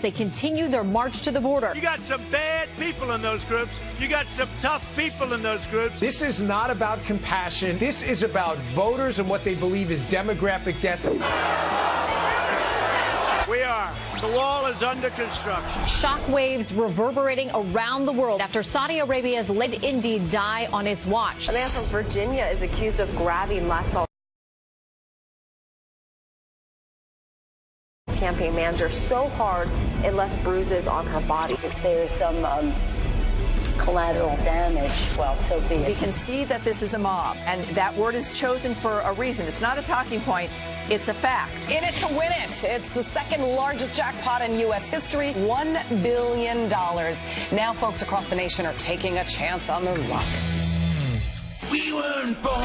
they continue their march to the border. You got some bad people in those groups. You got some tough people in those groups. This is not about compassion. This is about voters and what they believe is demographic destiny. We are. The wall is under construction. Shockwaves reverberating around the world after Saudi Arabia's let Indy die on its watch. A man from Virginia is accused of grabbing Laxalt campaign manager so hard it left bruises on her body. If there's some collateral damage, well, so be it. We can see that this is a mob, and that word is chosen for a reason. It's not a talking point. It's a fact. In it to win it. It's the second largest jackpot in U.S. history, $1 billion. Now folks across the nation are taking a chance on their luck. We weren't born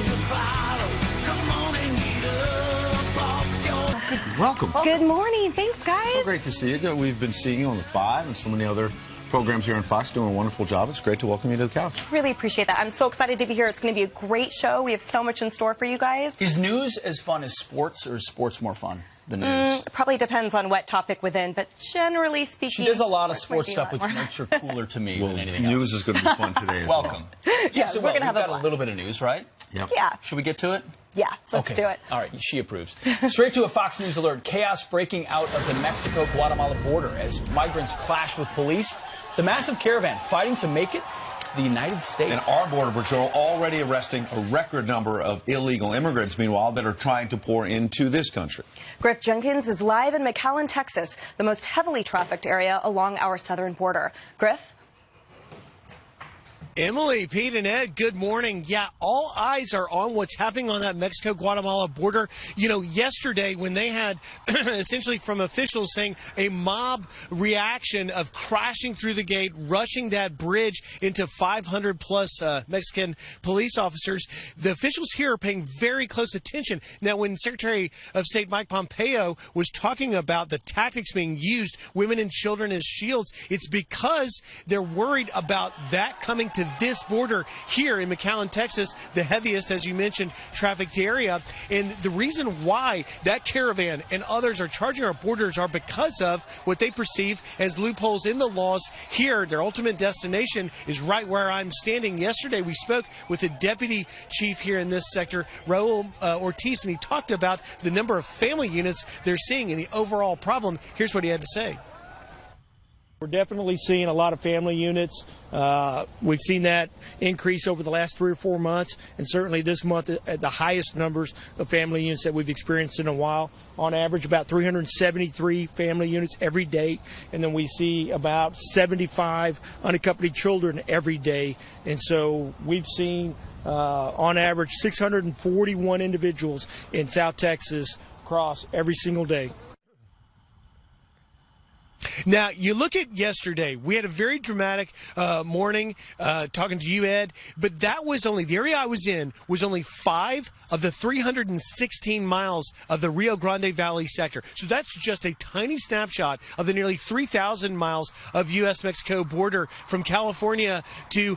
to follow. Come on and get up off your... Welcome. Good morning. Thanks, guys. So great to see you. We've been seeing you on the 5 and so many other programs here on Fox, doing a wonderful job. It's great to welcome you to the couch. Really appreciate that. I'm so excited to be here. It's going to be a great show. We have so much in store for you guys. Is news as fun as sports, or is sports more fun than news? Probably depends on what topic within, but generally speaking... She does a lot of sports stuff, which makes her cooler to me than anything else. News is going to be fun today as Welcome. well. Yeah, so we're going to have a little bit of news, right? Yep. Yeah. Should we get to it? Yeah, let's do it. All right, she approves. Straight to a Fox News alert. Chaos breaking out of the Mexico-Guatemala border as migrants clash with police. The massive caravan fighting to make it to the United States. And our Border Patrol already arresting a record number of illegal immigrants, meanwhile, that are trying to pour into this country. Griff Jenkins is live in McAllen, Texas, the most heavily trafficked area along our southern border. Griff? Emily, Pete, and Ed, good morning. Yeah, all eyes are on what's happening on that Mexico-Guatemala border. You know, yesterday when they had essentially from officials saying a mob reaction of crashing through the gate, rushing that bridge into 500-plus Mexican police officers, the officials here are paying very close attention. Now, when Secretary of State Mike Pompeo was talking about the tactics being used, women and children as shields, it's because they're worried about that coming to this border here in McAllen, Texas, the heaviest, as you mentioned, trafficked area. And the reason why that caravan and others are charging our borders are because of what they perceive as loopholes in the laws here. Their ultimate destination is right where I'm standing. Yesterday, we spoke with the deputy chief here in this sector, Raul Ortiz, and he talked about the number of family units they're seeing and the overall problem. Here's what he had to say. We're definitely seeing a lot of family units. We've seen that increase over the last 3 or 4 months, and certainly this month at the highest numbers of family units that we've experienced in a while. On average, about 373 family units every day, and then we see about 75 unaccompanied children every day. And so we've seen, on average, 641 individuals in South Texas cross every single day. Now, you look at yesterday, we had a very dramatic morning talking to you, Ed, but that was only, the area I was in was only 5 of the 316 miles of the Rio Grande Valley sector. So that's just a tiny snapshot of the nearly 3,000 miles of U.S.-Mexico border from California to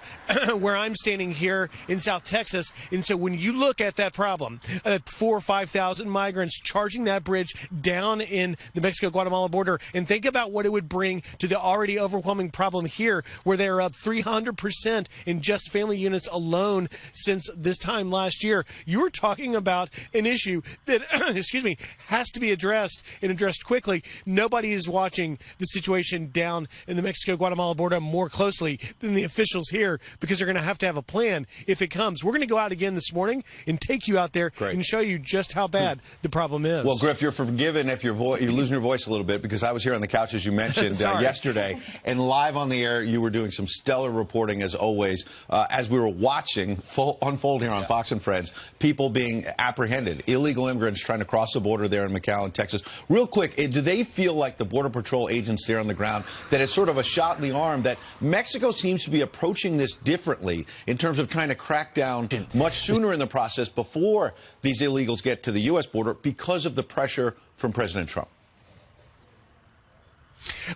where I'm standing here in South Texas. And so when you look at that problem, 4,000 or 5,000 migrants charging that bridge down in the Mexico-Guatemala border, and think about what it would bring to the already overwhelming problem here, where they're up 300% in just family units alone since this time last year. You were talking about an issue that, excuse me, has to be addressed and addressed quickly. Nobody is watching the situation down in the Mexico-Guatemala border more closely than the officials here, because they're going to have a plan if it comes. We're going to go out again this morning and take you out there and show you just how bad the problem is. Well, Griff, you're forgiven if you're losing your voice a little bit, because I was here on the couch, as you mentioned, yesterday, and live on the air, you were doing some stellar reporting, as always, as we were watching unfold here on Fox and Friends, people being apprehended, illegal immigrants trying to cross the border there in McAllen, Texas. Real quick, do they feel like the Border Patrol agents there on the ground, that it's sort of a shot in the arm, that Mexico seems to be approaching this differently in terms of trying to crack down much sooner in the process before these illegals get to the U.S. border because of the pressure from President Trump?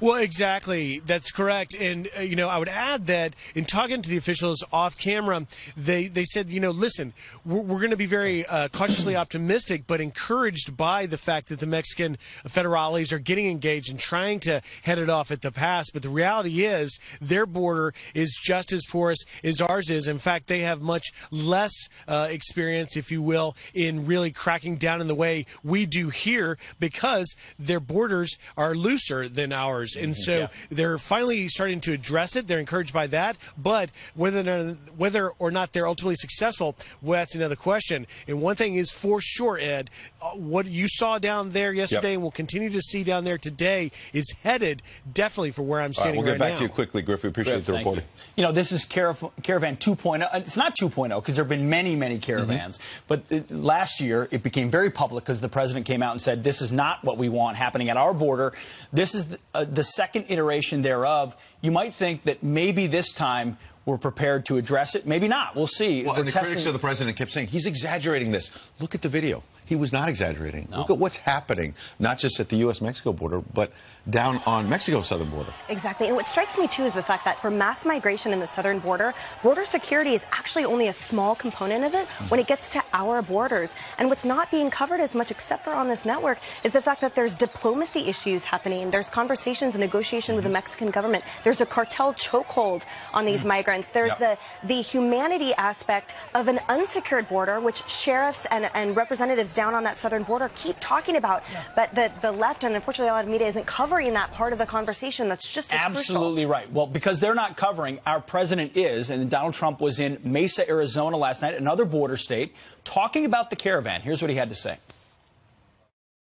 Well, exactly. That's correct. And, I would add that in talking to the officials off camera, they said, listen, we're going to be very cautiously optimistic, but encouraged by the fact that the Mexican federales are getting engaged and trying to head it off at the pass. But the reality is their border is just as porous as ours is. In fact, they have much less experience, if you will, in really cracking down in the way we do here because their borders are looser than ours. And so they're finally starting to address it. They're encouraged by that. But whether or not they're ultimately successful, well, that's another question. And one thing is for sure, Ed, what you saw down there yesterday and will continue to see down there today is headed definitely for where I'm standing right now. We'll get back to you quickly, Griff. We appreciate the reporting. This is Caravan 2.0. It's not 2.0 because there have been many, many caravans. But last year, it became very public because the president came out and said, this is not what we want happening at our border. This is the second iteration thereof. You might think that maybe this time we're prepared to address it. Maybe not. We'll see. Well, and the critics of the president kept saying, he's exaggerating this. Look at the video. He was not exaggerating. No. Look at what's happening, not just at the U.S.-Mexico border, but down on Mexico's southern border. Exactly. And what strikes me, too, is the fact that for mass migration in the southern border, border security is actually only a small component of it when it gets to our borders. And what's not being covered as much, except for on this network, is the fact that there's diplomacy issues happening. There's conversations and negotiation with the Mexican government. There's a cartel chokehold on these migrants. There's the humanity aspect of an unsecured border, which sheriffs and representatives down on that southern border keep talking about. But the left, and unfortunately a lot of media, isn't covering that part of the conversation that's just as absolutely crucial. Right. Well, because they're not covering, our president is, and Donald Trump was in Mesa, Arizona last night, another border state, talking about the caravan. Here's what he had to say.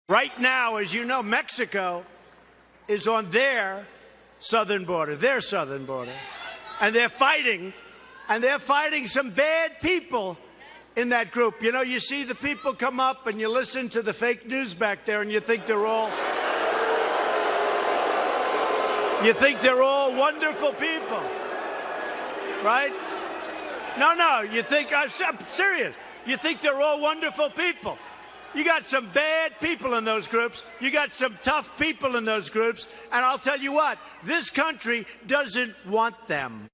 Right now, as you know, Mexico is on their southern border, and they're fighting some bad people in that group. You see the people come up and you listen to the fake news back there and you think they're all wonderful people, right? No, you think, I'm serious. You think they're all wonderful people. You got some bad people in those groups. You got some tough people in those groups. And I'll tell you what, this country doesn't want them.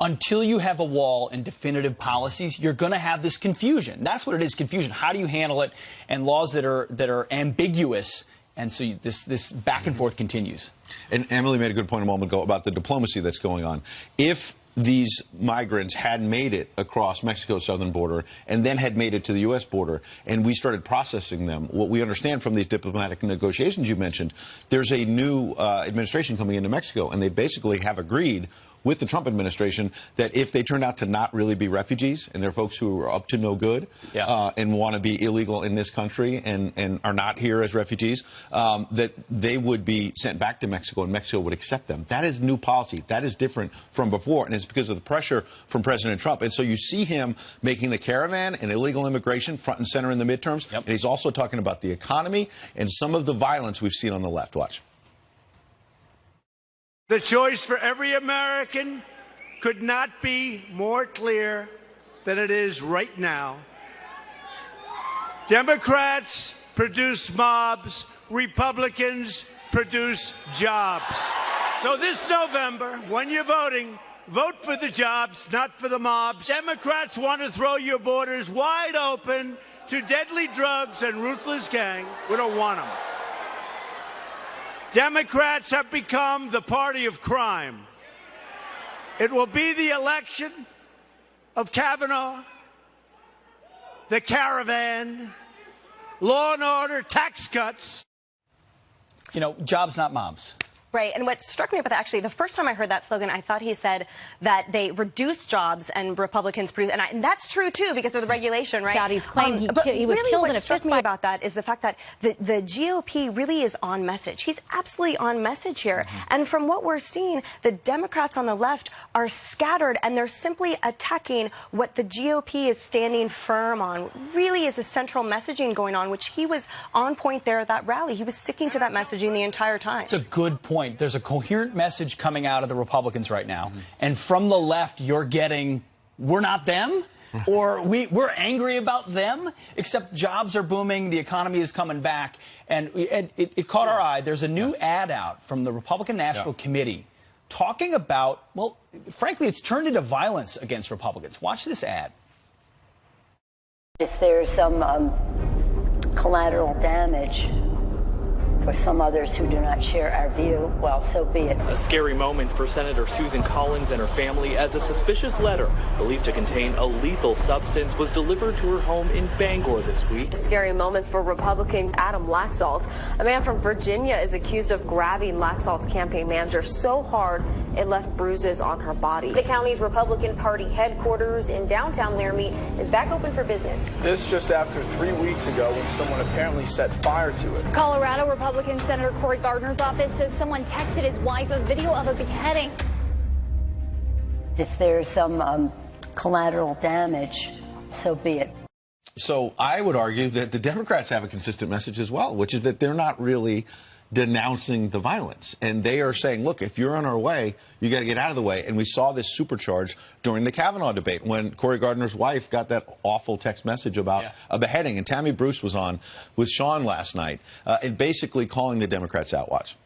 Until you have a wall and definitive policies, you're going to have this confusion. That's what it is, confusion. How do you handle it? And laws that are ambiguous. And so this back and forth continues. And Emily made a good point a moment ago about the diplomacy that's going on. If these migrants had made it across Mexico's southern border and then had made it to the U.S. border and we started processing them, what we understand from these diplomatic negotiations you mentioned, there's a new administration coming into Mexico, and they basically have agreed with the Trump administration that if they turn out to not really be refugees and they're folks who are up to no good and want to be illegal in this country and are not here as refugees, that they would be sent back to Mexico and Mexico would accept them. That is new policy. That is different from before, and it's because of the pressure from President Trump. And so you see him making the caravan and illegal immigration front and center in the midterms, and he's also talking about the economy and some of the violence we've seen on the left. Watch. The choice for every American could not be more clear than it is right now. Democrats produce mobs, Republicans produce jobs. So this November, when you're voting, vote for the jobs, not for the mobs. Democrats want to throw your borders wide open to deadly drugs and ruthless gangs. We don't want them. Democrats have become the party of crime. It will be the election of Kavanaugh, the caravan, law and order, tax cuts. Jobs, not mobs. Right. And what struck me about that, actually, the first time I heard that slogan, I thought he said that they reduce jobs and Republicans produce. And that's true, too, because of the regulation, right? Saudis claim he was really killed in a fist fight. What struck me about that is the fact that the GOP really is on message. He's absolutely on message here. And from what we're seeing, the Democrats on the left are scattered, and they're simply attacking what the GOP is standing firm on. Really is a central messaging going on, which he was on point there at that rally. He was sticking to that messaging the entire time. It's a good point. There's a coherent message coming out of the Republicans right now. And from the left, you're getting, we're not them. or we're angry about them, except jobs are booming, the economy is coming back. And it caught our eye. There's a new ad out from the Republican National Committee talking about, well, frankly, it's turned into violence against Republicans. Watch this ad. If there's some collateral damage for some others who do not share our view, well, so be it. A scary moment for Senator Susan Collins and her family as a suspicious letter believed to contain a lethal substance was delivered to her home in Bangor this week. Scary moments for Republican Adam Laxalt. A man from Virginia is accused of grabbing Laxalt's campaign manager so hard it left bruises on her body. The county's Republican Party headquarters in downtown Laramie is back open for business. This just after 3 weeks ago when someone apparently set fire to it. Colorado Republican Senator Cory Gardner's office says someone texted his wife a video of a beheading. If there's some collateral damage, so be it. So I would argue that the Democrats have a consistent message as well, which is that they're not really denouncing the violence. And they are saying, look, if you're on our way, you got to get out of the way. And we saw this supercharge during the Kavanaugh debate when Cory Gardner's wife got that awful text message about a beheading. And Tammy Bruce was on with Sean last night and basically calling the Democrats out. Watch.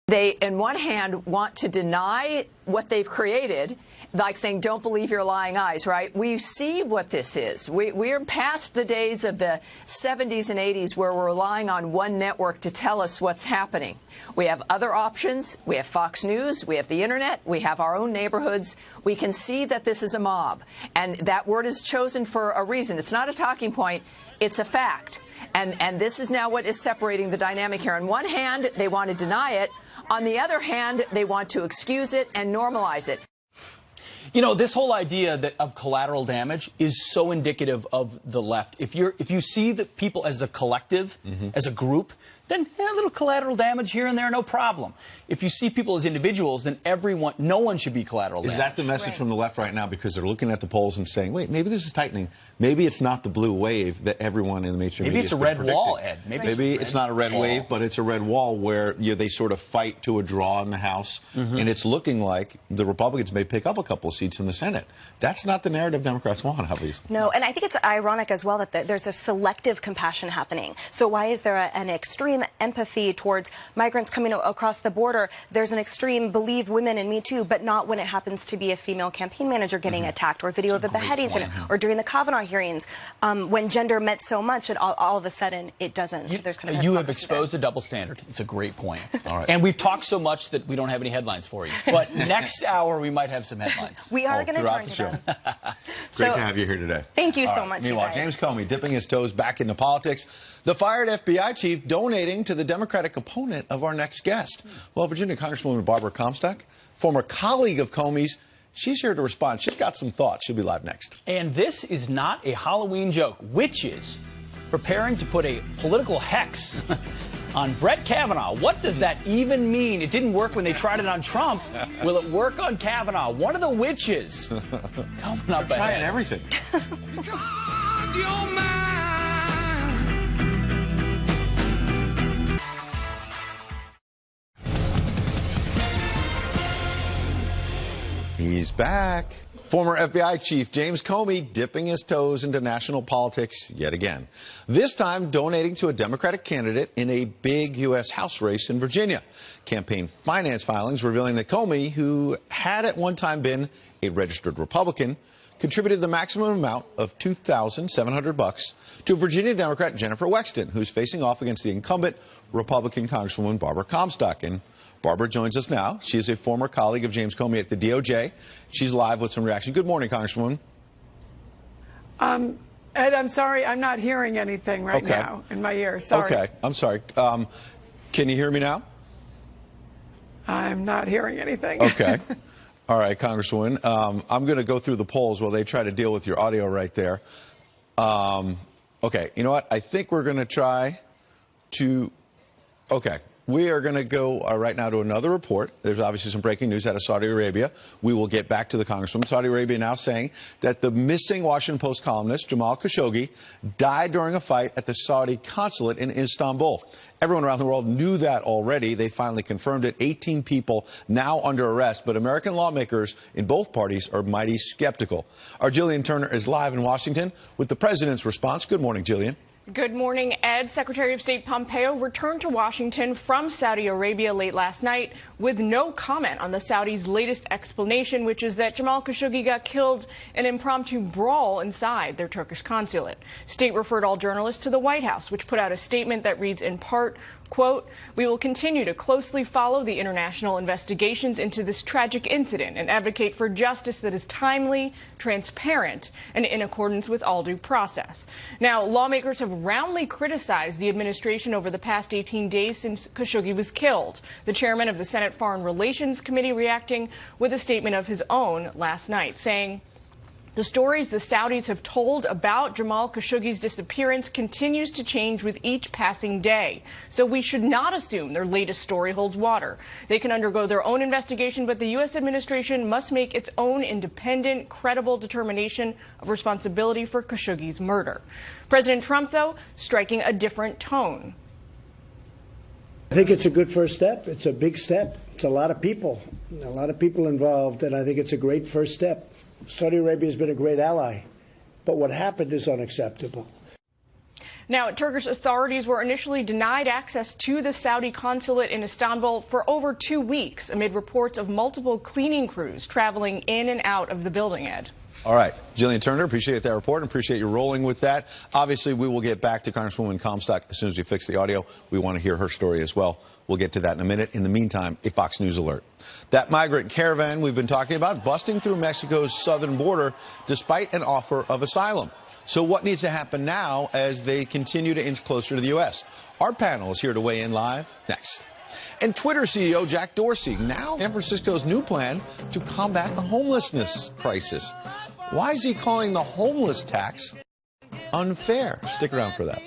They, on one hand, want to deny what they've created, like saying, don't believe your lying eyes, right? We see what this is. We're past the days of the 70s and 80s where we're relying on one network to tell us what's happening. We have other options. We have Fox News. We have the Internet. We have our own neighborhoods. We can see that this is a mob. And that word is chosen for a reason. It's not a talking point. It's a fact. And this is now what is separating the dynamic here. On one hand, they want to deny it. On the other hand, they want to excuse it and normalize it. You know, this whole idea of collateral damage is so indicative of the left. If you see the people as the collective, as a group, then a little collateral damage here and there, no problem. If you see people as individuals, then no one should be collateral damage. Is that the message from the left right now? Because they're looking at the polls and saying, wait, maybe this is tightening. Maybe it's not the blue wave that everyone in the mainstream media Maybe it's a red wall, Ed. Maybe it's not a red wave, but it's a red wall where they sort of fight to a draw in the House. And it's looking like the Republicans may pick up a couple of seats in the Senate. That's not the narrative Democrats want, obviously. No, and I think it's ironic as well that there's a selective compassion happening. So why is there an extreme empathy towards migrants coming across the border? There's an extreme believe women and Me Too, but not when it happens to be a female campaign manager getting attacked, or video of a beheading, or during the Kavanaugh hearings, when gender meant so much, and all of a sudden it doesn't. So there's kind of you have exposed a double standard. It's a great point. All right. And we've talked so much that we don't have any headlines for you. But next hour we might have some headlines. We are going to turn the to show. them. Great to have you here today. Thank you so much. Meanwhile, James Comey dipping his toes back into politics. The fired FBI chief donating to the Democratic opponent of our next guest. Well, Virginia Congresswoman Barbara Comstock, former colleague of Comey's, she's here to respond. She's got some thoughts. She'll be live next. And this is not a Halloween joke. Witches preparing to put a political hex on Brett Kavanaugh. What does that even mean? It didn't work when they tried it on Trump. Will it work on Kavanaugh? One of the witches coming up ahead. Trying everything. He's back. Former FBI chief James Comey dipping his toes into national politics yet again. This time donating to a Democratic candidate in a big U.S. House race in Virginia. Campaign finance filings revealing that Comey, who had at one time been a registered Republican, contributed the maximum amount of $2,700 to Virginia Democrat Jennifer Wexton, who's facing off against the incumbent Republican Congresswoman Barbara Comstock. And Barbara joins us now. She is a former colleague of James Comey at the DOJ. She's live with some reaction. Good morning, Congresswoman. Ed, I'm sorry, I'm not hearing anything right now in my ear. Sorry. Okay, I'm sorry. Can you hear me now? I'm not hearing anything. Okay. All right, Congresswoman. I'm going to go through the polls while they try to deal with your audio right there. Okay, you know what? I think we're going to try to... Okay. We are going to go right now to another report. There's obviously some breaking news out of Saudi Arabia. We will get back to the Congresswoman. Saudi Arabia now saying that the missing Washington Post columnist Jamal Khashoggi died during a fight at the Saudi consulate in Istanbul. Everyone around the world knew that already. They finally confirmed it. 18 people now under arrest, but American lawmakers in both parties are mighty skeptical. Our Jillian Turner is live in Washington with the president's response. Good morning, Jillian. Good morning, Ed. Secretary of State Pompeo returned to Washington from Saudi Arabia late last night with no comment on the Saudis' latest explanation, which is that Jamal Khashoggi got killed in an impromptu brawl inside their Turkish consulate. State referred all journalists to the White House, which put out a statement that reads in part, quote, "We will continue to closely follow the international investigations into this tragic incident and advocate for justice that is timely, transparent, and in accordance with all due process." Now, lawmakers have roundly criticized the administration over the past 18 days since Khashoggi was killed. The chairman of the Senate Foreign Relations Committee reacting with a statement of his own last night, saying, "The stories the Saudis have told about Jamal Khashoggi's disappearance continues to change with each passing day. So we should not assume their latest story holds water. They can undergo their own investigation, but the U.S. administration must make its own independent, credible determination of responsibility for Khashoggi's murder." President Trump, though, striking a different tone. I think it's a good first step. It's a big step. It's a lot of people involved, and I think it's a great first step. Saudi Arabia has been a great ally, but what happened is unacceptable. Now, Turkish authorities were initially denied access to the Saudi consulate in Istanbul for over 2 weeks amid reports of multiple cleaning crews traveling in and out of the building, Ed. All right, Jillian Turner, appreciate that report and appreciate you rolling with that. Obviously, we will get back to Congresswoman Comstock as soon as we fix the audio. We want to hear her story as well. We'll get to that in a minute. In the meantime, a Fox News alert. That migrant caravan we've been talking about busting through Mexico's southern border despite an offer of asylum. So what needs to happen now as they continue to inch closer to the U.S.? Our panel is here to weigh in live next. And Twitter CEO Jack Dorsey, now San Francisco's new plan to combat the homelessness crisis. Why is he calling the homeless tax unfair? Stick around for that.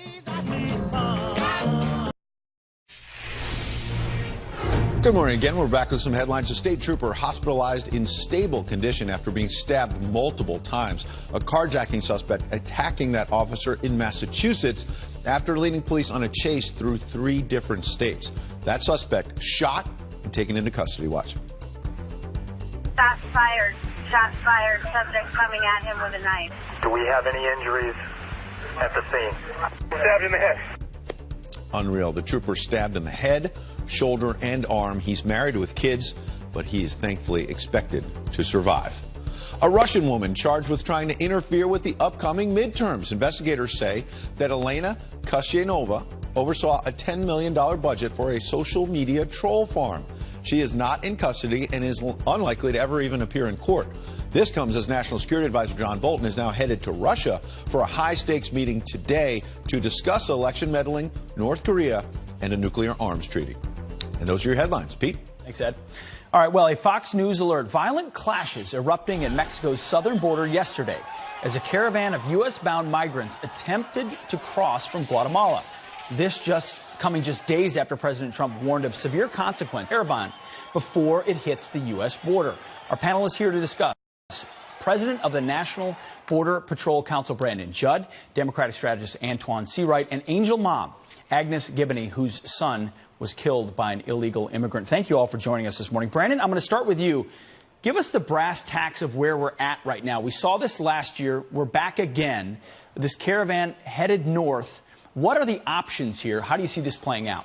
Good morning again. We're back with some headlines. A state trooper hospitalized in stable condition after being stabbed multiple times. A carjacking suspect attacking that officer in Massachusetts after leading police on a chase through 3 different states. That suspect shot and taken into custody. Watch. Shots fired. Shots fired. Subject coming at him with a knife. Do we have any injuries at the scene? Stabbed in the head. Unreal. The trooper stabbed in the head, shoulder, and arm. He's married with kids, but he is thankfully expected to survive. A Russian woman charged with trying to interfere with the upcoming midterms. Investigators say that Elena Kostianova oversaw a $10 million budget for a social media troll farm. She is not in custody and is unlikely to ever even appear in court. This comes as National Security Advisor John Bolton is now headed to Russia for a high-stakes meeting today to discuss election meddling, North Korea, and a nuclear arms treaty. And those are your headlines. Pete? Thanks, Ed. All right, well, a Fox News alert. Violent clashes erupting in Mexico's southern border yesterday as a caravan of U.S.-bound migrants attempted to cross from Guatemala. This coming just days after President Trump warned of severe consequences caravan before it hits the U.S. border. Our panel is here to discuss. President of the National Border Patrol Council, Brandon Judd, Democratic strategist Antoine Seawright, and Angel Mom, Agnes Giboney, whose son was killed by an illegal immigrant. Thank you all for joining us this morning. Brandon, I'm going to start with you. Give us the brass tacks of where we're at right now. We saw this last year. We're back again. This caravan headed north. What are the options here? How do you see this playing out?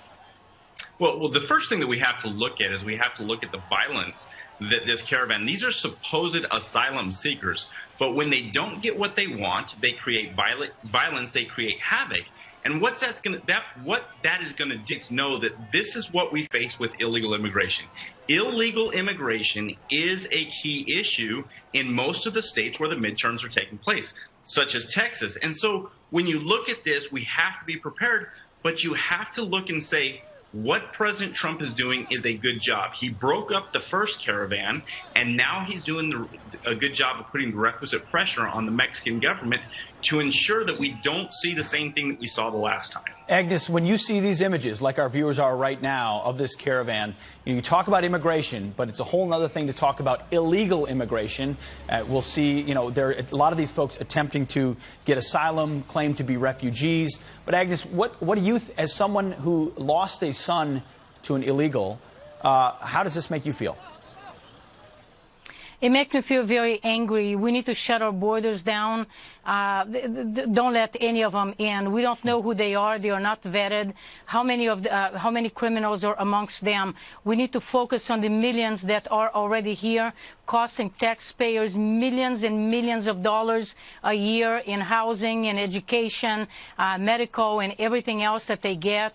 Well, the first thing that we have to look at is we have to look at the violence that this caravan, these are supposed asylum seekers, but when they don't get what they want, they create violence, they create havoc. And what that is going to do is know that this is what we face with illegal immigration. Illegal immigration is a key issue in most of the states where the midterms are taking place, such as Texas. And so when you look at this, we have to be prepared, but you have to look and say, what President Trump is doing is a good job. He broke up the first caravan, and now he's doing a good job of putting the requisite pressure on the Mexican government to ensure that we don't see the same thing that we saw the last time. Agnes, when you see these images, like our viewers are right now, of this caravan, you talk about immigration, but it's a whole other thing to talk about illegal immigration. We'll see, there are a lot of these folks attempting to get asylum, claim to be refugees. But Agnes, what do you, as someone who lost a son to an illegal, how does this make you feel? It makes me feel very angry. We need to shut our borders down. Don't let any of them in. We don't know who they are. They are not vetted. How many criminals are amongst them? We need to focus on the millions that are already here, costing taxpayers millions and millions of dollars a year in housing and education, medical, and everything else that they get.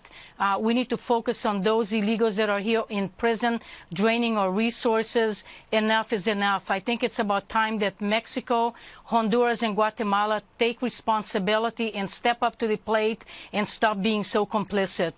We need to focus on those illegals that are here in prison, draining our resources. Enough is enough. I think it's about time that Mexico, Honduras, and Guatemala take responsibility and step up to the plate and stop being so complicit.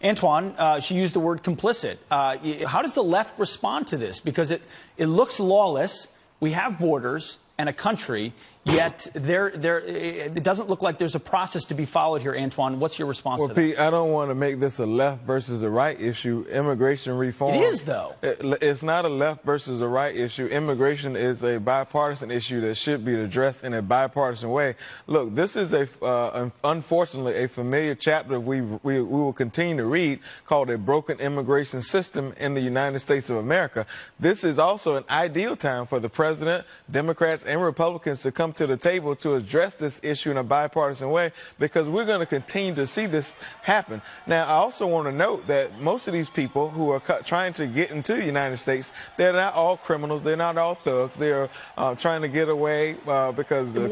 Antoine, she used the word complicit. How does the left respond to this? Because it looks lawless. We have borders and a country, yet it doesn't look like there's a process to be followed here. Antoine, what's your response to that? Well, Pete, I don't want to make this a left versus a right issue. Immigration reform. It is, though. It's not a left versus a right issue. Immigration is a bipartisan issue that should be addressed in a bipartisan way. Look, this is unfortunately a familiar chapter we will continue to read, called a broken immigration system in the United States of America. This is also an ideal time for the president, Democrats, and Republicans to come to the table to address this issue in a bipartisan way, because we're going to continue to see this happen. Now, I also want to note that most of these people who are trying to get into the United States, they're not all criminals, they're not all thugs. They're trying to get away because the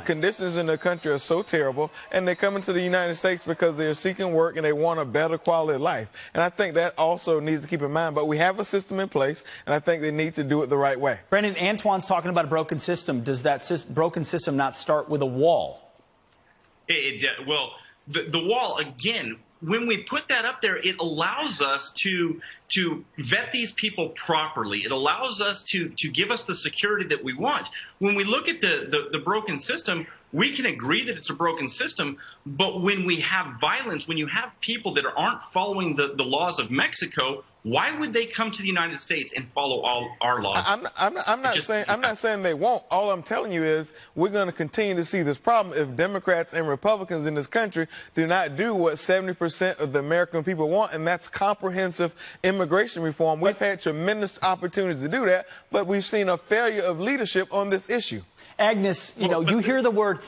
conditions in their country are so terrible, and they come into the United States because they're seeking work and they want a better quality of life. And I think that also needs to keep in mind. But we have a system in place, and I think they need to do it the right way. Brandon, Antoine's talking about a broken system. Does that broken system not start with a wall? Well, the wall, again, when we put that up there, it allows us to vet these people properly. It allows us to give us the security that we want. When we look at the broken system, we can agree that it's a broken system, but when we have violence, when you have people that aren't following the laws of Mexico, why would they come to the United States and follow all our laws? I'm not saying they won't. All I'm telling you is we're going to continue to see this problem if Democrats and Republicans in this country do not do what 70% of the American people want, and that's comprehensive immigration reform. We've had tremendous opportunities to do that, but we've seen a failure of leadership on this issue. Agnes, you hear the word,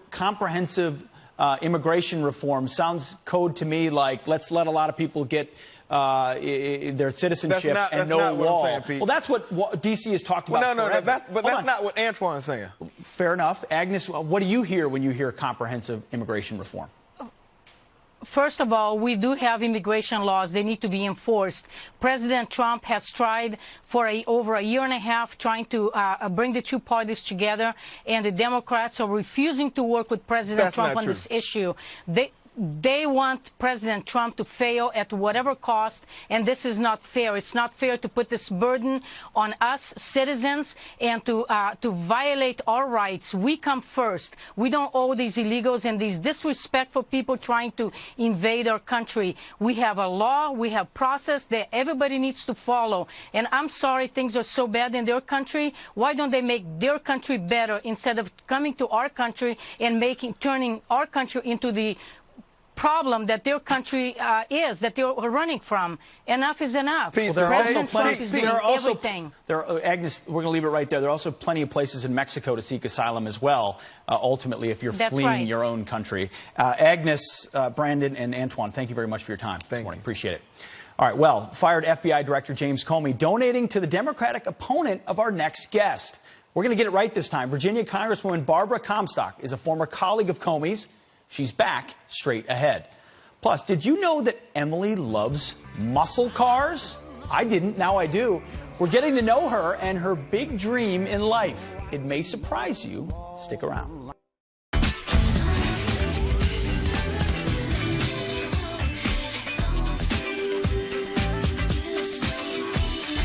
comprehensive immigration reform. Sounds code to me like let's let a lot of people get their citizenship and no wall. Saying, Pete. Well, that's what D.C. has talked about. Well, that's not what Antoine's saying. Fair enough. Agnes, what do you hear when you hear comprehensive immigration reform? First of all, we do have immigration laws. They need to be enforced. President Trump has tried for over a year and a half trying to bring the two parties together, and the Democrats are refusing to work with President Trump on this issue. They want President Trump to fail at whatever cost, and this is not fair. It's not fair to put this burden on us citizens and to violate our rights. We come first. We don't owe these illegals and these disrespectful people trying to invade our country. We have a law, we have process that everybody needs to follow. And I'm sorry things are so bad in their country. Why don't they make their country better instead of coming to our country and turning our country into the problem that their country is, that they're running from? Enough is enough. Well, President Trump is doing everything. Agnes, we're going to leave it right there. There are also plenty of places in Mexico to seek asylum as well, ultimately, if you're fleeing your own country. Agnes, Brandon, and Antoine, thank you very much for your time this morning. Appreciate it. All right, well, fired FBI Director James Comey donating to the Democratic opponent of our next guest. We're going to get it right this time. Virginia Congresswoman Barbara Comstock is a former colleague of Comey's. She's back straight ahead. Plus, did you know that Emily loves muscle cars? I didn't, now I do. We're getting to know her and her big dream in life. It may surprise you. Stick around.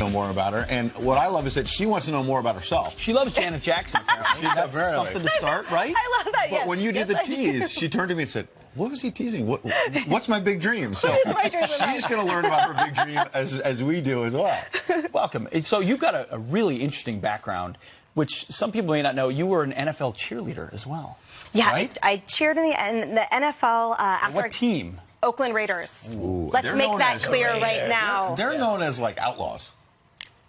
know more about her. And what I love is that she wants to know more about herself. She loves Janet Jackson, apparently. That's something to start, right? I love that, But when you did the tease, she turned to me and said, what was he teasing? What's my big dream? So What is my dream she's going to learn about her big dream as we do as well. Welcome. So you've got a really interesting background, which some people may not know. You were an NFL cheerleader as well. Yeah, right? I cheered in the NFL after What team? Oakland Raiders. Ooh, Let's make that clear right now. They're known as like outlaws.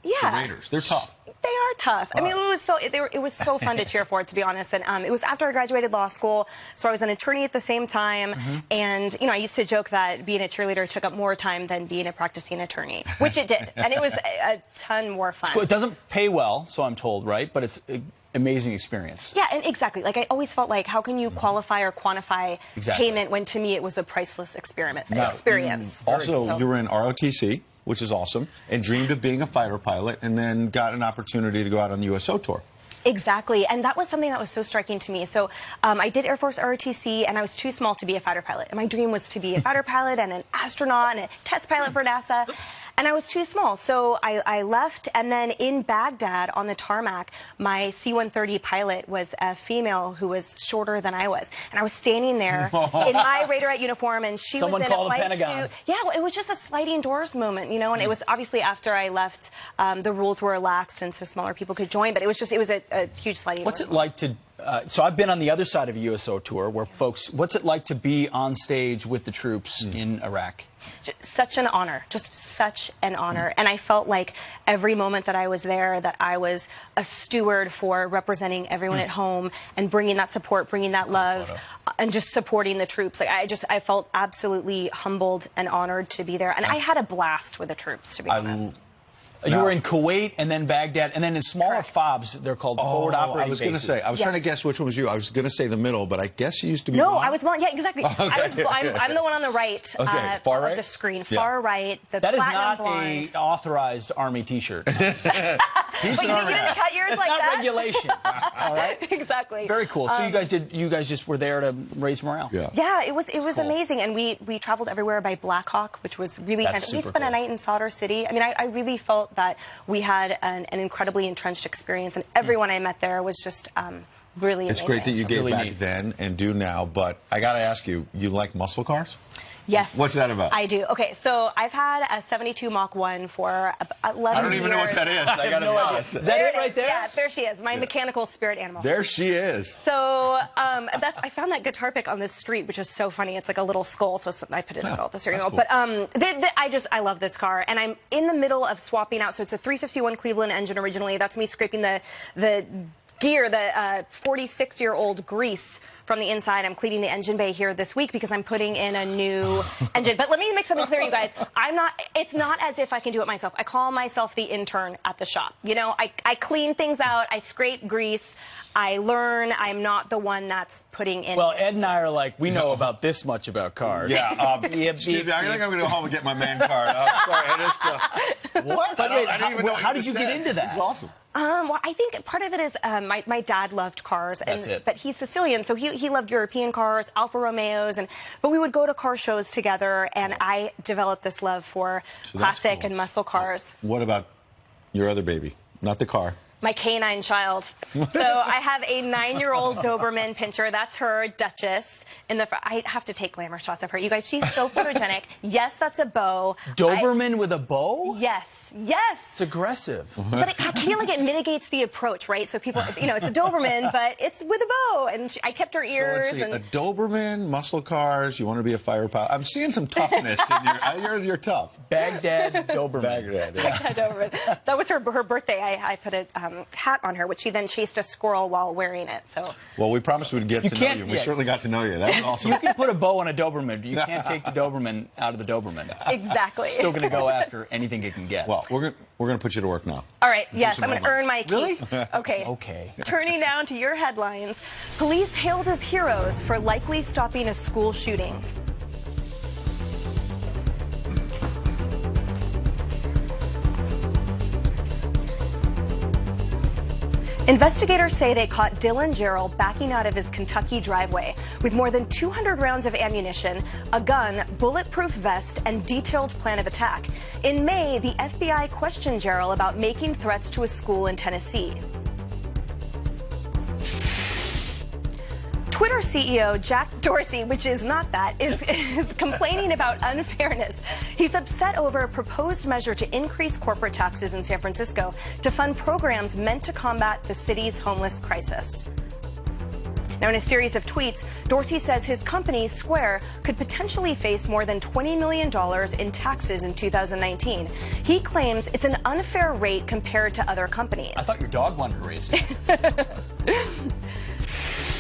Yeah. The Raiders. They're tough. They are tough. I mean, it was so fun to cheer for, to be honest. And it was after I graduated law school, so I was an attorney at the same time. And I used to joke that being a cheerleader took up more time than being a practicing attorney, which it did, and it was a ton more fun. It doesn't pay well, so I'm told, right? But it's an amazing experience. Yeah, and exactly. Like I always felt like, how can you qualify or quantify payment when to me it was a priceless experience? Also, you were in ROTC, which is awesome, and dreamed of being a fighter pilot, and then got an opportunity to go out on the USO tour. Exactly, and that was something that was so striking to me. So I did Air Force ROTC, and I was too small to be a fighter pilot. And my dream was to be a fighter pilot and an astronaut and a test pilot for NASA. And I was too small, so I left, and then in Baghdad on the tarmac, my C-130 pilot was a female who was shorter than I was. And I was standing there in my Raiderette uniform, and she was in a flight suit. Yeah, well, it was just a sliding doors moment, and it was obviously after I left, the rules were relaxed, and so smaller people could join, but it was a huge sliding What's doors it like to... so I've been on the other side of a USO tour where folks... What's it like to be on stage with the troops in Iraq? Such an honor, just such an honor. And I felt like every moment that I was there, that I was a steward for representing everyone at home and bringing that support, bringing that love, and just supporting the troops. Like I felt absolutely humbled and honored to be there. And I had a blast with the troops, to be honest. You were in Kuwait and then Baghdad, and then in smaller FOBs, they're called forward operating I was going to say, I was trying to guess which one was you. I was going to say the middle, but I guess you used to be No, blonde? I was blonde. Yeah, exactly. I'm the one on the right far right of the screen. Yeah. Far right, the That is platinum not blonde. a authorized Army T-shirt. But you didn't cut yours like not that? regulation. All right? Exactly. Very cool. So you guys just were there to raise morale. Yeah, it was amazing, and we traveled everywhere by Black Hawk, which was really fantastic. We spent a night in Sadr City. I mean, I really felt that we had an incredibly entrenched experience, and everyone I met there was just really amazing. It's great that you gave back then and do now, but I got to ask you, you like muscle cars? Yes. What's that about? I do. Okay, so I've had a 72 Mach 1 for 11 years. I don't even know what that is. I got to be honest. Is that it right there? Yeah, there she is, my mechanical spirit animal. There she is. So I found that guitar pick on this street, which is so funny. It's like a little skull, so I put it in the steering wheel. Cool. But I love this car, and I'm in the middle of swapping out. So it's a 351 Cleveland engine originally. That's me scraping the gear, the 46-year-old grease from the inside. I'm cleaning the engine bay here this week because I'm putting in a new engine. But let me make something clear, you guys. It's not as if I can do it myself. I call myself the intern at the shop. I clean things out. I scrape grease. I learn. I'm not the one that's putting in. Well, Ed and I are like, we know about this much about cars. Yeah. Excuse me, I think I'm going to go home and get my man card. Sorry, what? But how did you get into that? This is awesome. Well, I think part of it is my dad loved cars, but he's Sicilian, so he loved European cars, Alfa Romeos, but we would go to car shows together, and I developed this love for classic and muscle cars. What about your other baby? Not the car. My canine child. So I have a 9-year-old Doberman pinscher. That's her, Duchess. I have to take glamour shots of her. You guys, she's so photogenic. Yes, that's a bow. Doberman with a bow? Yes. Yes. It's aggressive. But I feel like it mitigates the approach, right? So people, it's a Doberman, but it's with a bow. And I kept her ears. So let's see, a Doberman, muscle cars, you want to be a fire pilot. I'm seeing some toughness in your, you're tough. Baghdad Doberman. Baghdad, yeah. Baghdad Doberman. That was her birthday. I put a hat on her, which she then chased a squirrel while wearing it. So. Well, we promised we'd get to know you. We certainly got to know you. That was awesome. You can put a bow on a Doberman, but you can't take the Doberman out of the Doberman. Exactly. It's still going to go after anything it can get. Well, we're going to put you to work now. All right. Yes, I'm going to earn my keep. Really? Okay. Okay. Turning down to your headlines. Police hailed as heroes for likely stopping a school shooting. Investigators say they caught Dylan Gerald backing out of his Kentucky driveway with more than 200 rounds of ammunition, a gun, bulletproof vest, and detailed plan of attack. In May, the FBI questioned Jarrell about making threats to a school in Tennessee. Twitter CEO Jack Dorsey, which is not that, is complaining about unfairness. He's upset over a proposed measure to increase corporate taxes in San Francisco to fund programs meant to combat the city's homeless crisis. Now, in a series of tweets, Dorsey says his company, Square, could potentially face more than $20 million in taxes in 2019. He claims it's an unfair rate compared to other companies. I thought your dog wanted to raise taxes.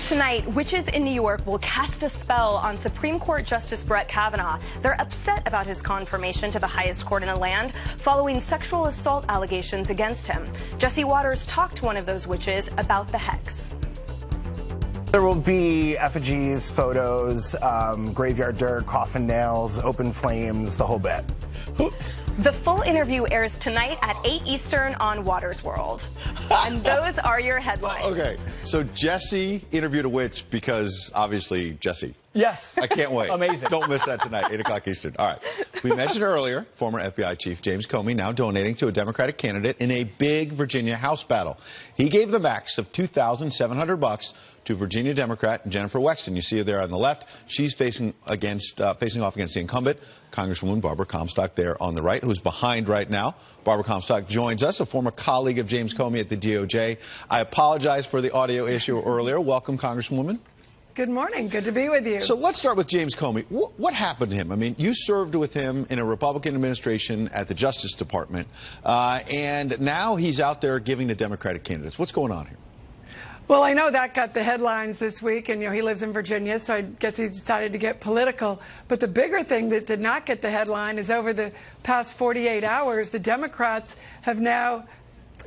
Tonight, witches in New York will cast a spell on Supreme Court Justice Brett Kavanaugh. They're upset about his confirmation to the highest court in the land following sexual assault allegations against him. Jesse Waters talked to one of those witches about the hex. There will be effigies, photos, graveyard dirt, coffin nails, open flames, the whole bit. The full interview airs tonight at 8 Eastern on Waters World. And those are your headlines. Okay, so Jesse interviewed a witch because, obviously, Jesse. Yes. I can't wait. Amazing. Don't miss that tonight, 8 o'clock Eastern. All right. We mentioned earlier, former FBI Chief James Comey now donating to a Democratic candidate in a big Virginia House battle. He gave the max of $2,700 to Virginia Democrat Jennifer Wexton. You see her there on the left. She's facing off against the incumbent, Congresswoman Barbara Comstock there on the right, who's behind right now. Barbara Comstock joins us, a former colleague of James Comey at the DOJ. I apologize for the audio issue earlier. Welcome, Congresswoman. Good morning. Good to be with you. So let's start with James Comey. What happened to him? I mean, you served with him in a Republican administration at the Justice Department, and now he's out there giving to Democratic candidates. What's going on here? Well, I know that got the headlines this week, and he lives in Virginia, so I guess he decided to get political. But the bigger thing that did not get the headline is over the past 48 hours, the Democrats have now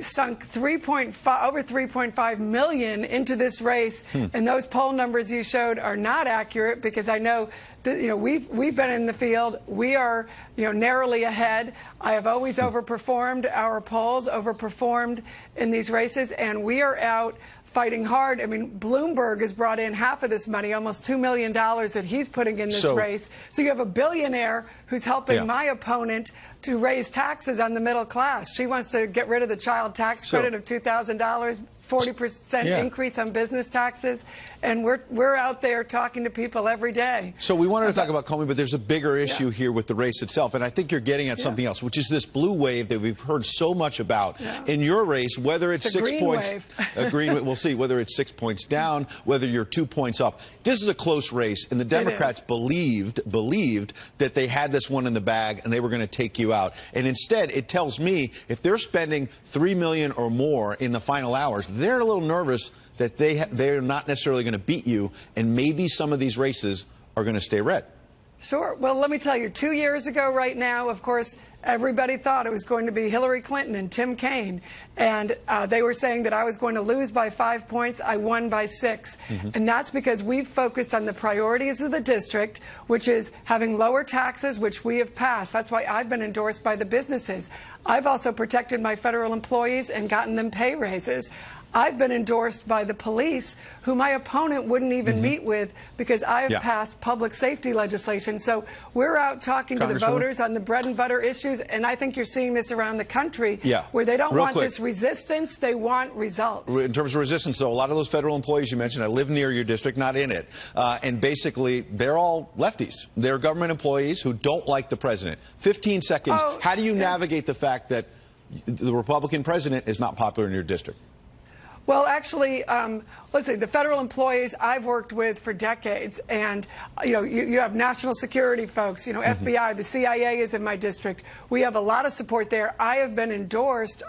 sunk over $3.5 million into this race, and those poll numbers you showed are not accurate because I know that, we've been in the field. We are narrowly ahead. I have always overperformed our polls, overperformed in these races, and we are out fighting hard. I mean, Bloomberg has brought in half of this money, almost $2 million that he's putting in this race. So you have a billionaire who's helping my opponent to raise taxes on the middle class. She wants to get rid of the child tax credit of $2,000, 40% increase on business taxes, and we're out there talking to people every day. So we wanted to talk about Comey, but there's a bigger issue here with the race itself, and I think you're getting at something else, which is this blue wave that we've heard so much about in your race, whether it's 6 points, we'll see, whether it's 6 points down, whether you're 2 points up. This is a close race, and the Democrats believed that they had this one in the bag and they were going to take you out. And instead, it tells me if they're spending $3 million or more in the final hours, they're a little nervous that they're not necessarily going to beat you, and maybe some of these races are going to stay red. Sure. Well, let me tell you, 2 years ago right now, of course, everybody thought it was going to be Hillary Clinton and Tim Kaine, and they were saying that I was going to lose by 5 points. I won by 6. And that's because we've focused on the priorities of the district, which is having lower taxes, which we have passed. That's why I've been endorsed by the businesses. I've also protected my federal employees and gotten them pay raises. I've been endorsed by the police, who my opponent wouldn't even meet with because I have passed public safety legislation. So we're out talking to the voters on the bread and butter issues, and I think you're seeing this around the country where they don't want this resistance, they want results. In terms of resistance, though, a lot of those federal employees you mentioned, I live near your district, not in it, and basically they're all lefties. They're government employees who don't like the president. 15 seconds. How do you navigate the fact that the Republican president is not popular in your district? Well, actually, listen, the federal employees I've worked with for decades, and you have national security folks, FBI, the CIA is in my district. We have a lot of support there. I have been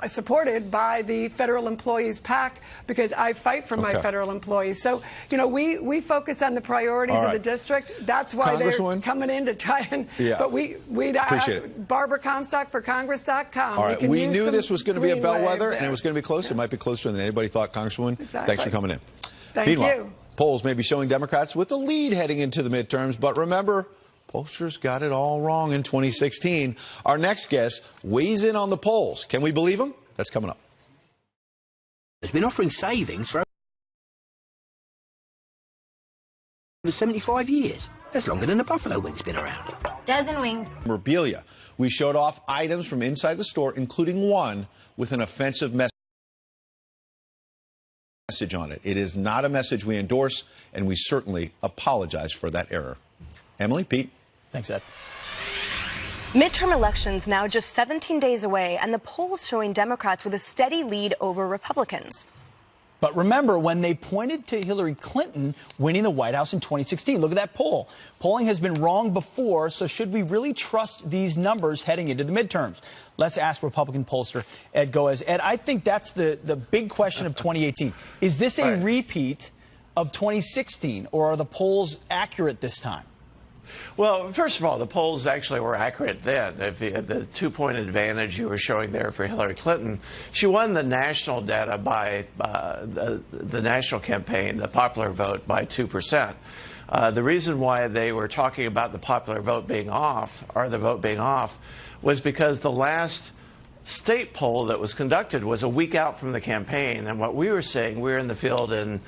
supported by the Federal Employees PAC because I fight for my federal employees. So, we focus on the priorities of the district. That's why they're coming in to try and. But we appreciate it. Barbara Comstock for Congress.com. All right, we knew this was going to be a bellwether, and it was going to be close. It might be closer than anybody thought. Congresswoman, thanks for coming in. Meanwhile, polls may be showing Democrats with the lead heading into the midterms, but remember, pollsters got it all wrong in 2016. Our next guest weighs in on the polls. Can we believe him? That's coming up. Has been offering savings for For 75 years. That's longer than the buffalo wing's been around. Dozen wings. Memorabilia. We showed off items from inside the store, including one with an offensive message on it. It is not a message we endorse, and we certainly apologize for that error. Emily, Pete. Thanks, Ed. Midterm elections now just 17 days away, and the polls showing Democrats with a steady lead over Republicans. But remember, when they pointed to Hillary Clinton winning the White House in 2016, look at that poll. Polling has been wrong before, so should we really trust these numbers heading into the midterms? Let's ask Republican pollster Ed Goes. Ed, I think that's the big question of 2018. Is this a repeat of 2016, or are the polls accurate this time? Well, first of all, the polls actually were accurate then. If you had the 2-point advantage you were showing there for Hillary Clinton, she won the national data by the national campaign, the popular vote, by 2%. The reason why they were talking about the popular vote being off, or the vote being off, was because the last state poll that was conducted was a week out from the campaign. And what we were saying, we were in the field in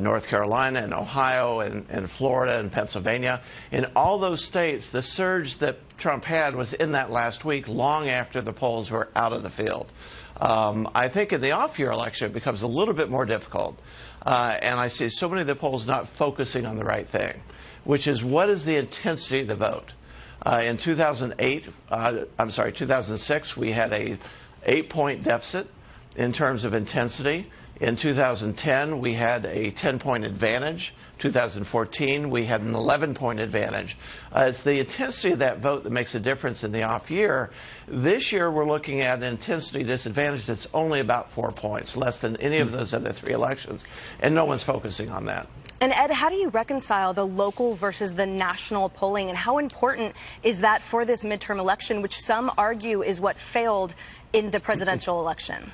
North Carolina and Ohio and Florida and Pennsylvania. In all those states, the surge that Trump had was in that last week, long after the polls were out of the field. I think in the off-year election, it becomes a little bit more difficult. And I see so many of the polls not focusing on the right thing, which is what is the intensity of the vote? In 2006, we had a 8-point deficit in terms of intensity. In 2010, we had a 10-point advantage. 2014, we had an 11-point advantage. It's the intensity of that vote that makes a difference in the off year. This year, we're looking at an intensity disadvantage that's only about 4 points, less than any of those other 3 elections, and no one's focusing on that. And Ed, how do you reconcile the local versus the national polling, and how important is that for this midterm election, which some argue is what failed in the presidential election?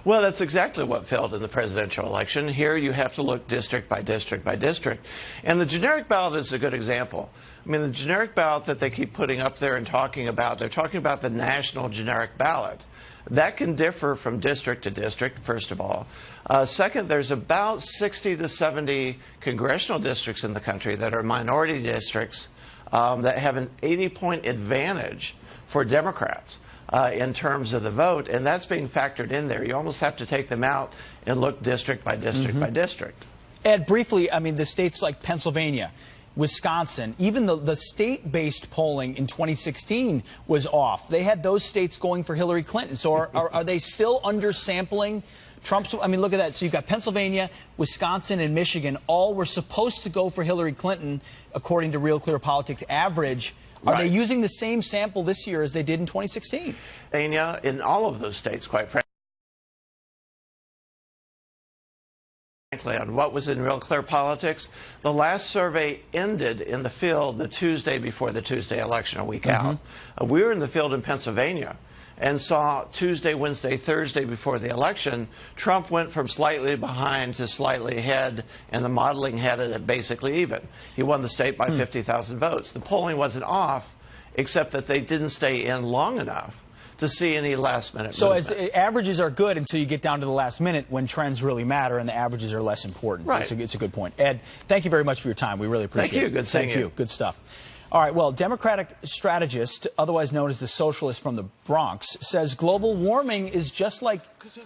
Well, that's exactly what failed in the presidential election. Here you have to look district by district by district. And the generic ballot is a good example. I mean, the generic ballot that they keep putting up there and talking about, they're talking about the national generic ballot. That can differ from district to district, first of all. Second, there's about 60 to 70 congressional districts in the country that are minority districts that have an 80-point advantage for Democrats in terms of the vote, and that's being factored in there. You almost have to take them out and look district by district by district. Ed, briefly, I mean, the states like Pennsylvania, Wisconsin, even the state-based polling in 2016 was off. They had those states going for Hillary Clinton. So are they still undersampling Trump's? I mean, look at that. So you've got Pennsylvania, Wisconsin, and Michigan. All were supposed to go for Hillary Clinton, according to Real Clear Politics average. Are they using the same sample this year as they did in 2016? In all of those states, quite frankly, on what was in Real Clear Politics, the last survey ended in the field the Tuesday before the Tuesday election, a week out. We were in the field in Pennsylvania and saw Tuesday, Wednesday, Thursday before the election, Trump went from slightly behind to slightly ahead, and the modeling had it at basically even. He won the state by 50,000 votes. The polling wasn't off, except that they didn't stay in long enough to see any last-minute So movement. averages are good until you get down to the last minute when trends really matter and the averages are less important. Right. It's a good point. Ed, thank you very much for your time. We really appreciate it. Thank you. Good seeing you. Good stuff. All right, well, Democratic strategist, otherwise known as the socialist from the Bronx, says global warming is just like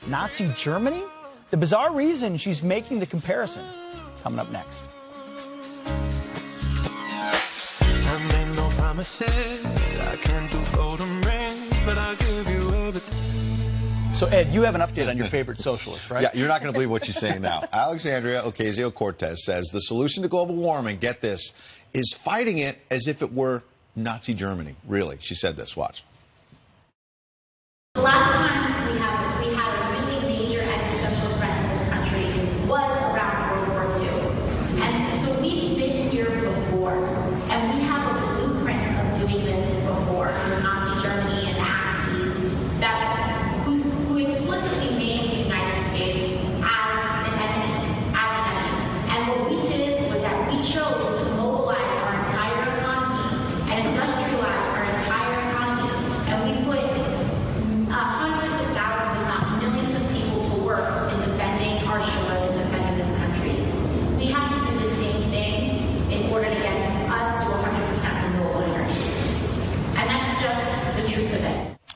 Nazi Germany. The bizarre reason she's making the comparison. Coming up next. I made no promises. I can't do golden rings, but I'll give you everything. So, Ed, you have an update on your favorite socialist, right? Yeah, you're not going to believe what she's saying now. Alexandria Ocasio-Cortez says the solution to global warming, get this, is fighting it as if it were Nazi Germany. Really, she said this. Watch. The last time we had a really major existential threat in this country was around World War II. And so we've been here before, and we have a blueprint of doing this before. There's Nazi Germany and the Axis who explicitly named the United States as an enemy. And what we did was that we chose to mobilize our entire economy and industrialize our entire economy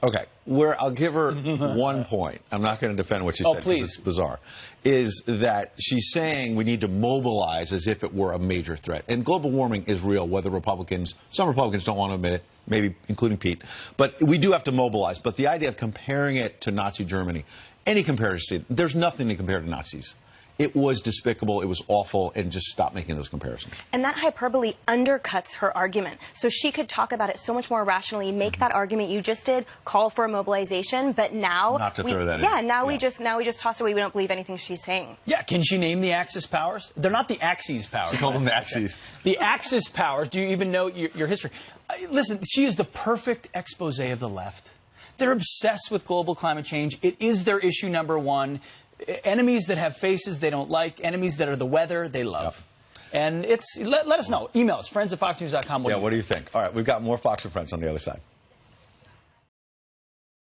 Okay, where I'll give her 1 point. I'm not going to defend what she said because it's bizarre. Is that she's saying we need to mobilize as if it were a major threat. And global warming is real, whether some Republicans don't want to admit it, maybe including Pete. But we do have to mobilize. But the idea of comparing it to Nazi Germany, any comparison, there's nothing to compare to Nazis. It was despicable, it was awful, and just stop making those comparisons. And that hyperbole undercuts her argument. So she could talk about it so much more rationally, make that argument you just did, call for a mobilization, but now not to throw that in. Yeah, now we just toss away. We don't believe anything she's saying. Yeah, can she name the Axis powers? They're not the Axis powers. She called them the Axis. The Axis powers. Do you even know your history? Listen, she is the perfect expose of the left. They're obsessed with global climate change. It is their issue number one. Enemies that have faces they don't like, enemies that are the weather they love. Yep. And let us know. Email us, friends@foxnews.com. What do you think? All right, we've got more Fox and Friends on the other side.